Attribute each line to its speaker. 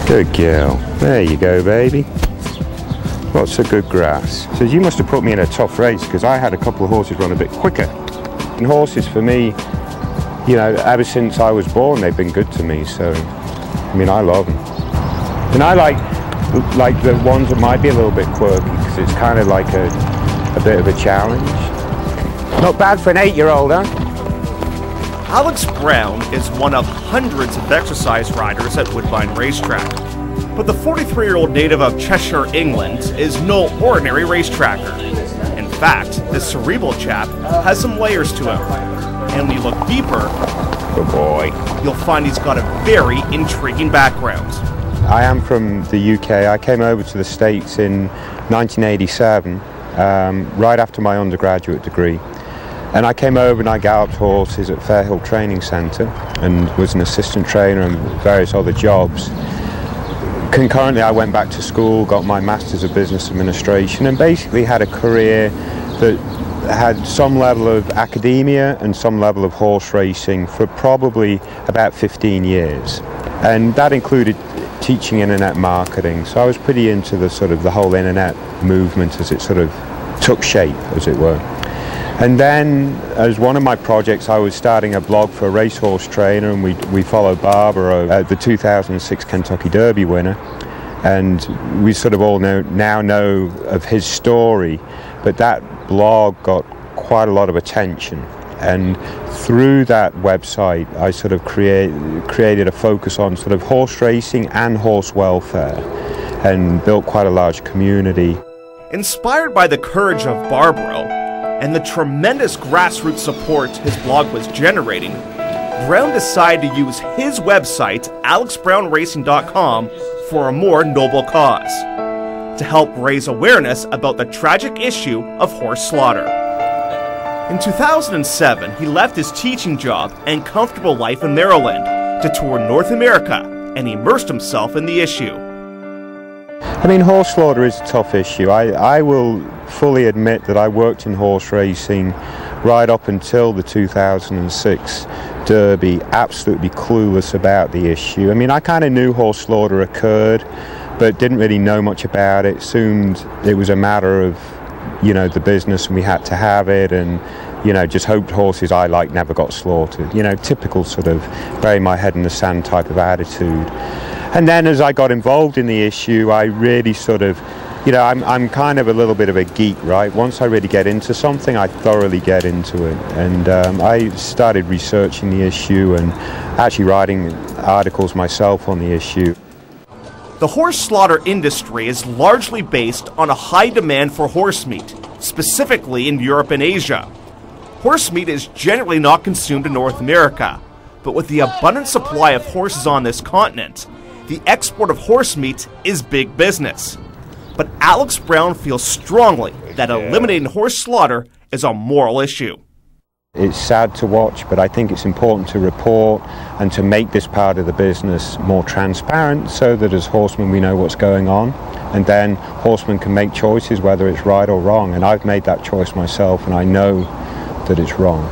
Speaker 1: Good girl. There you go, baby. Lots of good grass. So you must have put me in a tough race, because I had a couple of horses run a bit quicker. And horses for me, you know, ever since I was born, they've been good to me. So, I mean, I love them. And I like the ones that might be a little bit quirky, because it's kind of like a bit of a challenge. Not bad for an 8-year-old, huh?
Speaker 2: Alex Brown is one of hundreds of exercise riders at Woodbine Racetrack. But the 43-year-old native of Cheshire, England, is no ordinary racetracker. In fact, this cerebral chap has some layers to him. And when you look deeper,
Speaker 1: Good boy.
Speaker 2: You'll find he's got a very intriguing background.
Speaker 1: I am from the UK. I came over to the States in 1987, right after my undergraduate degree. And I came over and I galloped horses at Fairhill Training Centre and was an assistant trainer and various other jobs. Concurrently, I went back to school, got my Masters of Business Administration, and basically had a career that had some level of academia and some level of horse racing for probably about 15 years. And that included teaching internet marketing. So I was pretty into the sort of the whole internet movement as it sort of took shape, as it were. And then, as one of my projects, I was starting a blog for a racehorse trainer, and we followed Barbara, the 2006 Kentucky Derby winner. And we sort of all now know of his story, but that blog got quite a lot of attention. And through that website, I sort of created a focus on sort of horse racing and horse welfare, and built quite a large community.
Speaker 2: Inspired by the courage of Barbaro, and the tremendous grassroots support his blog was generating, Brown decided to use his website, alexbrownracing.com, for a more noble cause, to help raise awareness about the tragic issue of horse slaughter. In 2007, he left his teaching job and comfortable life in Maryland to tour North America and immersed himself in the issue.
Speaker 1: I mean, horse slaughter is a tough issue. I will fully admit that I worked in horse racing right up until the 2006 Derby, absolutely clueless about the issue. I mean, I kind of knew horse slaughter occurred, but didn't really know much about it. Assumed it was a matter of, you know, the business and we had to have it, and, you know, just hoped horses I liked never got slaughtered. You know, typical sort of bury my head in the sand type of attitude. And then as I got involved in the issue, I really sort of, you know, I'm kind of a little bit of a geek, right? Once I really get into something, I thoroughly get into it. And I started researching the issue and actually writing articles myself on the issue.
Speaker 2: The horse slaughter industry is largely based on a high demand for horse meat, specifically in Europe and Asia. Horse meat is generally not consumed in North America, but with the abundant supply of horses on this continent, the export of horse meat is big business. But Alex Brown feels strongly that eliminating horse slaughter is a moral issue.
Speaker 1: It's sad to watch, but I think it's important to report and to make this part of the business more transparent, so that as horsemen we know what's going on, and then horsemen can make choices whether it's right or wrong. And I've made that choice myself, and I know that it's wrong.